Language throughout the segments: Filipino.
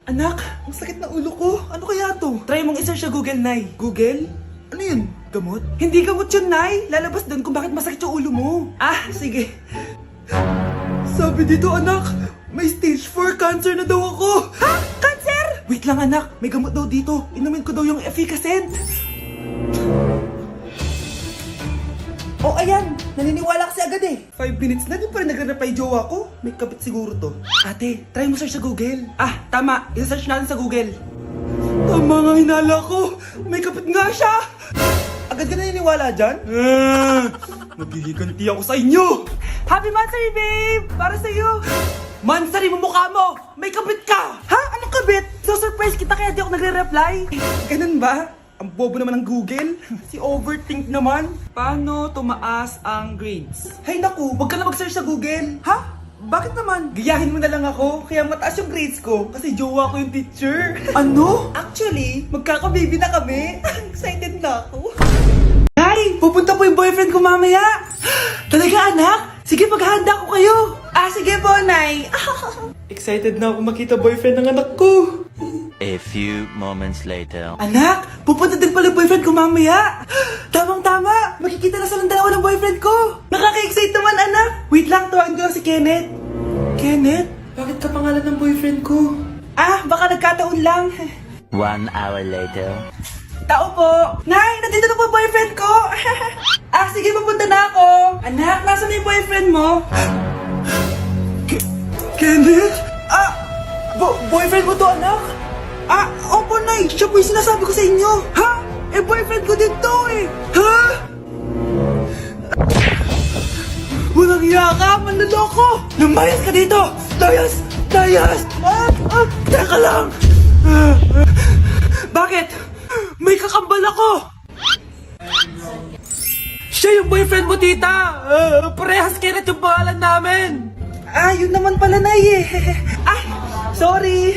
Anak, ang sakit na ulo ko. Ano kaya to? Try mong isa siya Google, Nay. Google? Ano yun? Gamot? Hindi gamot yun, Nay. Lalabas doon kung bakit masakit yung ulo mo. Ah, sige. Sabi dito, anak, may stage 4 cancer na daw ako. Ha? Cancer? Wait lang, anak. May gamot daw dito. Inumin ko daw yung efficacent. Oh, ayan. Naniniwala kasi agad eh. 5 minutes na, di pa rin nagre-reply jowa ko. May kabit siguro to. Ate, try mo search sa Google. Ah, tama. I-search natin sa Google. Tama nga hinala ko. May kabit nga siya. Agad ka naniniwala dyan? Maghihiganti ako sa inyo. Happy Mansari, babe! Para sa'yo. Mansari mo mukha mo! May kabit ka! Ha? Anong kabit? So surprise kita kaya di ako nagre-reply. Ganun ba? Ang bobo naman ng Google. Si Overthink naman. Paano tumaas ang grades? Hay naku, wag ka na mag-search sa Google. Ha? Bakit naman? Gayahin mo na lang ako, kaya mataas yung grades ko. Kasi jowa ko yung teacher. Ano? Actually, magkaka-baby na kami. Excited na ako. Nay, pupunta po yung boyfriend ko mamaya. Talaga anak? Sige, paghahanda ko kayo. Ah, sige po, Nay. Excited na ako makita boyfriend ng anak ko. A few moments later. Anak, pupunta din pala yung boyfriend ko mamaya. Tamang-tama, makikita na silang dalawa ng boyfriend ko. Nakaka-excite naman, anak. Wait lang, tawagin ko lang si Kenneth. Kenneth? Bakit ka pangalan ng boyfriend ko? Ah, baka nagkataon lang. 1 hour later. Tao po. Nay, nandito na po boyfriend ko. Ah, sige, pupunta na ako. Anak, nasa na yung boyfriend mo? Kenneth? Ah, boyfriend mo to, anak? Ah, opo, Nay. Siya po yung sinasabi ko sa inyo. Ha? Eh, boyfriend ko din to eh. Ha? Walang hiya ka, manloloko. Lumayas ka dito. Layas! Layas! Teka lang. Bakit? May kakambal ako. Siya yung boyfriend mo, tita. Parehas Kenneth yung pangalan namin. Ah, yun naman pala, Nay eh. Ay, sorry.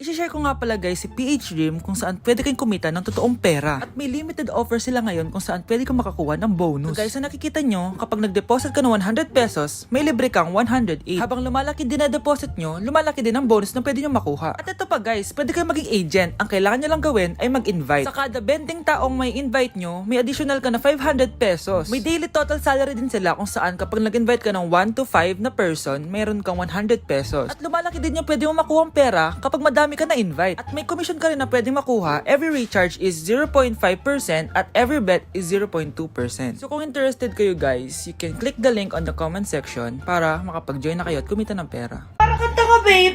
I-share ko nga pala guys si PH Dream kung saan pwede kayong kumita ng totoong pera. At may limited offer sila ngayon kung saan pwede kang makakuha ng bonus. So guys, na nakikita nyo, kapag nag-deposit ka ng 100 pesos, may libre kang 108. Habang lumalaki din na deposit nyo, lumalaki din ang bonus na pwede nyo makuha. At ito pa guys, pwede kayong maging agent. Ang kailangan nyo lang gawin ay mag-invite. Sa kada 20 taong may invite nyo, may additional ka na 500 pesos. May daily total salary din sila kung saan kapag nag-invite ka ng 1 to 5 na person, mayroon kang 100 pesos. At lumalaki din yung pwede mo makuha ang pera kapag madami ka na invite. At may commission ka rin na pwedeng makuha. Every recharge is 0.5% at every bet is 0.2%. So kung interested kayo guys, you can click the link on the comment section para makapag-join na kayo at kumita ng pera. Parang kanta ka, babe!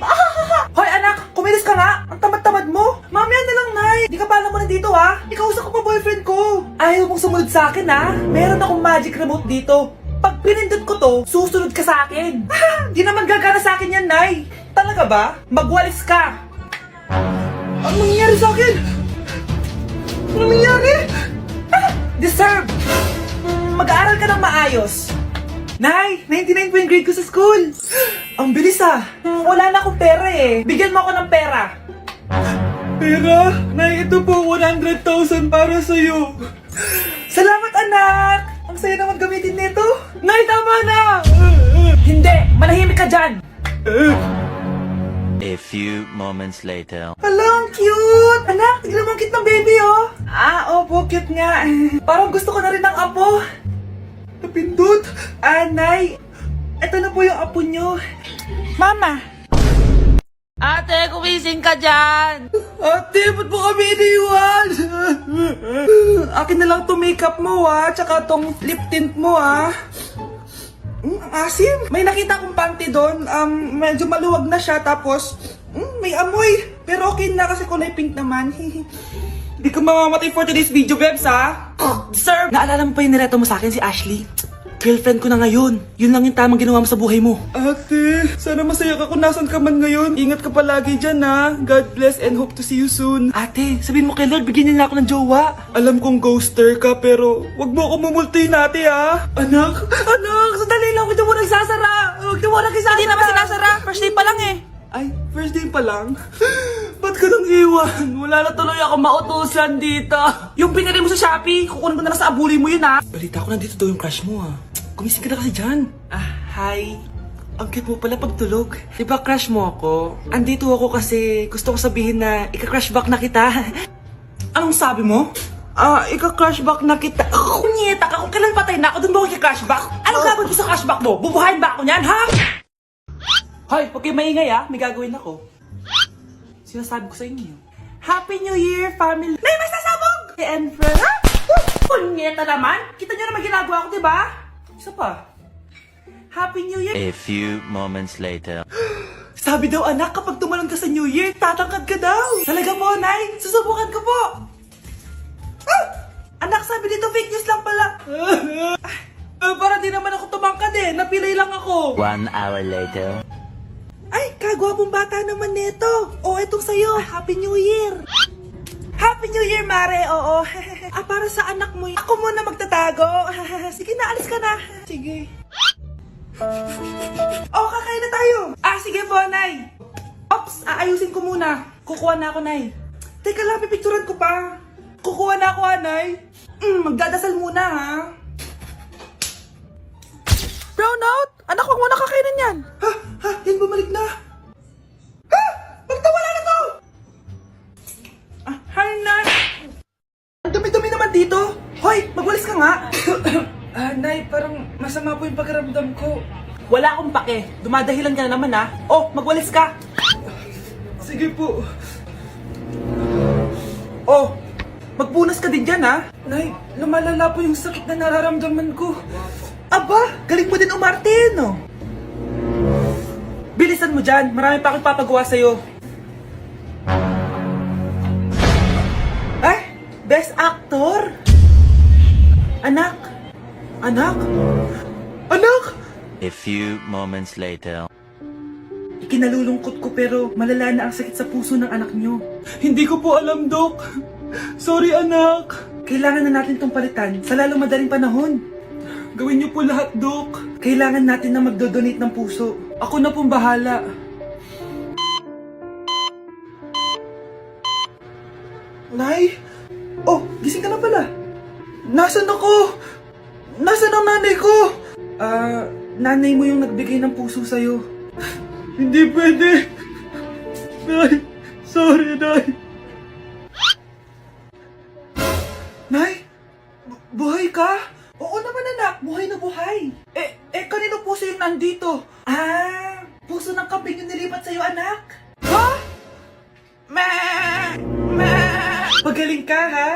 Hoy anak, kumilos ka nga! Ang tamad-tamad mo! Mamaya na lang, Nay! Di ka pala mo na dito ha! Ikausap ko pa boyfriend ko! Ayaw mong sumunod sa akin ha! Meron akong magic remote dito! Pag pinindot ko to, susunod ka sa akin! Di naman gagana sa akin yan, Nay! Talaga ba? Magwalis ka! Ano nangyayari sa akin? Ano nangyayari? Deserve! Mag-aaral ka ng maayos. Nay, 99 po yung grade ko sa school. Ang bilis ah. Wala na akong pera eh. Bigyan mo ako ng pera. Pera? Nay, ito po 100,000 para sa'yo. Salamat anak! Ang saya naman gamitin nito. Nay, tama na! Hindi! Manahimik ka dyan! A few moments later. Hala, ang cute! Anak, tignan mo ang cute ng baby, oh! Ah, opo, cute nga. Parang gusto ko na rin ng apo. Napindot! Ah, Nay, ito na po yung apo nyo. Mama! Ate, kumising ka dyan! Ate, ba't mo kami iniwan? Akin na lang to makeup mo, ah. Tsaka tong lip tint mo, ah. Ang asim. May nakita akong panty doon. Medyo maluwag na siya. Tapos, may amoy. Pero okay na kasi kulay pink naman. Hindi ka mamamatay for today's video, Bebs, ha? Sir! Naalala mo pa yung nireto mo sa akin si Ashley? Girlfriend ko na ngayon. Yun lang yung tamang ginawa mo sa buhay mo. Ate, sana masaya ka kung nasan ka man ngayon. Ingat ka palagi dyan, ha? God bless and hope to see you soon. Ate, sabihin mo kay Lord, bigyan niya na ako ng jowa. Alam kong ghoster ka, pero wag mo ako mumultuin ate, ha? Anak, sandali lang, huwag mo nagsasara. Huwag mo nagsasara. Hindi naman sinasara. First day pa lang eh. Ay, first day pa lang? Ba't ka nang iwan? Wala na tuloy ako mautusan dito. Yung pinili mo sa Shopee, kukunin ko na lang sa abuli mo yun, ha? Balita ko nandito daw yung crush mo, ha? Gumising ka na kasi dyan. Ah, hi. Ang cute mo pala pagtulog. Di ba crush mo ako? Andito ako kasi gusto ko sabihin na ika-crush back na kita. Anong sabi mo? Ika-crush back na kita. Kunyeta ka, kung kailan patay na ako, dun ba ako ika-crush back? Anong gagawin ko sa crush back mo? Bubuhayin ba ako niyan, ha? Hoy, huwag kayo maingay may gagawin ako. Sinasabi ko sa inyo. Happy New Year, family! Nay, may sasabog! And friends. Ha? Kunyeta naman! Kita niyo naman ginagawa ko, diba? Isa pa. Happy New Year! A few moments later. Sabi daw anak, kapag tumalon ka sa New Year, tatangkad ka daw. Talaga po, Nay? Susubukan ko po. Ah! Anak, sabi dito fake news lang pala. Para di naman ako tumangkad napilay lang ako. 1 hour later. Ay, kagwapong bata naman nito. Etong sa'yo. Happy New Year. Happy New Year, Mare. Oo. Para sa anak mo. Ako muna magtatago. Sige na, alis ka na. Sige. Kakain na tayo. Sige po, Nay. Ops, aayusin ko muna. Kukuha na ako, Nay. Teka lang, pipicturan ko pa. Kukuha na ako, Nay. Magdadasal muna, ha? Brownout! Anak, huwag mo na kakainin yan! Yan bumalik na. Magtawala na to! Hi, Nay. Ang dumi-dumi naman dito. Hoy, magwalis ka nga. Nay, parang masama po yung pakiramdam ko. Wala akong pake. Dumadahilan ka na naman, ha? Magwalis ka. Sige po. Magpunas ka din dyan, ha? Nay, lumalala po yung sakit na nararamdaman ko. Aba, galing mo din umarte, no? Bilisan mo dyan. Marami pa akong papagawa sa'yo. Best actor? Anak? Anak? Anak? A few moments later. Ikinalulungkot ko pero malala na ang sakit sa puso ng anak nyo. Hindi ko po alam, Dok. Sorry, anak. Kailangan na natin tong palitan sa lalong madaling panahon. Gawin niyo po lahat, Dok. Kailangan natin na magdodonate ng puso. Ako na pong bahala. Nay? Gising ka na pala. Nasaan ako? Nasaan ang nanay ko? Nanay mo yung nagbigay ng puso sa'yo. Hindi pwede. Nay, sorry, Nay. Nay? Buhay ka? Oo naman, anak. Buhay na buhay. Kanino puso yung nandito? Puso ng kambing yung nilipat sa'yo, anak. Ha? Pagaling ka, ha?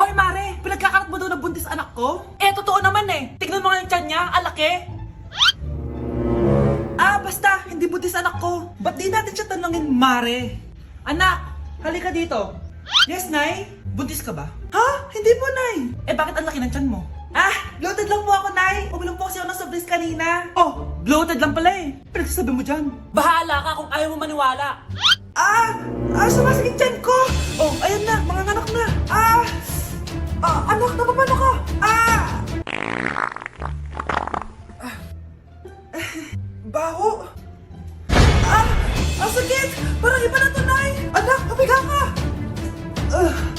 Hoy, Mare! Pinagkakalat mo daw na buntis anak ko? Totoo naman Tignan mo nga yung tiyan niya, alaki. Basta, hindi buntis anak ko. Ba't di natin siya tanongin, Mare? Anak, halika dito. Yes, Nay? Buntis ka ba? Ha? Hindi po, Nay. Bakit ang laki ng tiyan mo? Bloated lang po ako, Nay. Uminom po kasi ako ng soft drinks kanina. Bloated lang pala Pinagsasabi mo dyan. Bahala ka kung ayaw mo maniwala. Sumasakit tiyan ko. Ayan na, mga anak na. Anak, napapano ka? Baho. Ang sakit. Parang iba na to, Nay. Anak, pabiga ka.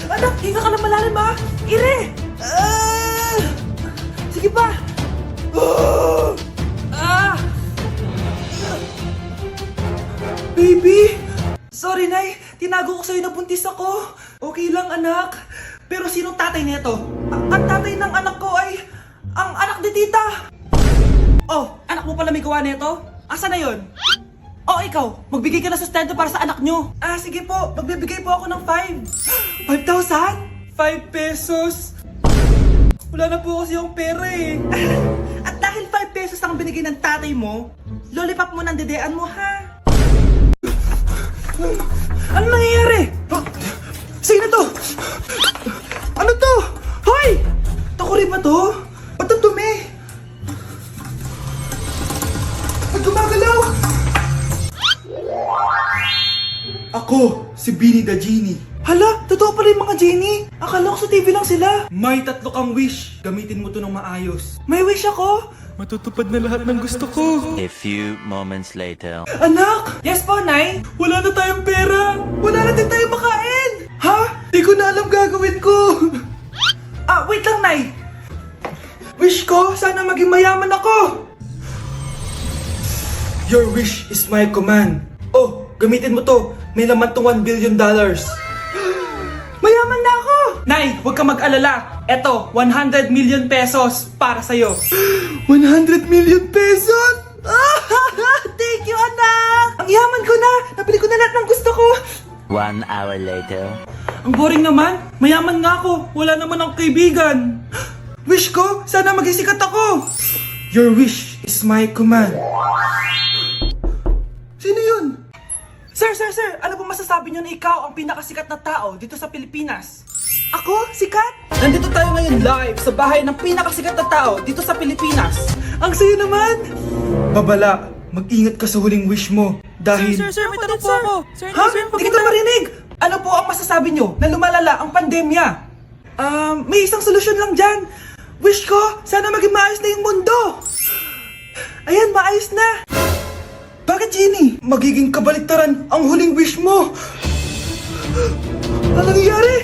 Anak, hinga ka lang malalim, ha? Ire. Sige pa. Baby. Sorry, Nay. Tinago ko sa'yo na buntis ako. Okay lang, anak. Pero sinong tatay nito? Ang tatay ng anak ko ay ang anak ni tita. Anak mo pala may gawa nito? Asa na yon? Ikaw, magbigay ka na sustento para sa anak nyo. Sige po, magbibigay po ako ng 5. 5,000? 5 pesos? Wala na po kasi yung pera At dahil 5 pesos ang binigay ng tatay mo, lollipop mo ng dedean mo, ha? Ano nangyayari? Sino to? Ano to? Hoy! Takuri ba to? Ba't ang dumi? Ba't gumagalaw? Ako, si Beanie the Genie. Hala, totoo pala yung mga genie. Akala ko sa TV lang sila. May 3 kang wish. Gamitin mo to ng maayos. May wish ako? Matutupad na lahat ng gusto ko. A few moments later. Anak! Yes po, Nay? Wala na tayong pera. Wala na din tayong makain. Ha? Di ko na alam gagawin ko. Wait lang, Nay. Wish ko, sana maging mayaman ako. Your wish is my command. Oh, gamitin mo to. May laman tong $1 billion. Mayaman na ako! Nay, huwag ka mag-alala. Eto, 100 million pesos para sa'yo. 100 million pesos? Thank you, anak! Ang yaman ko na! Nabili ko na lahat ng gusto ko. 1 hour later. Ang boring naman. Mayaman nga ako. Wala naman akong kaibigan. Wish ko, sana maging sikat ako. Your wish is my command. Sino yun? Sir! Ano po masasabi niyo na ikaw ang pinakasikat na tao dito sa Pilipinas? Ako? Sikat? Nandito tayo ngayon live sa bahay ng pinakasikat na tao dito sa Pilipinas. Ang saya naman! Babala, mag-ingat ka sa huling wish mo dahil... Sir, may tanong po ako. Sir, Ha? Hindi kita marinig! Ano po ang masasabi nyo na lumalala ang pandemya? May isang solusyon lang dyan. Wish ko, sana maging maayos na yung mundo. Ayan, maayos na. Bakit, Jenny? Magiging kabaliktaran ang huling wish mo. Ano nangyayari?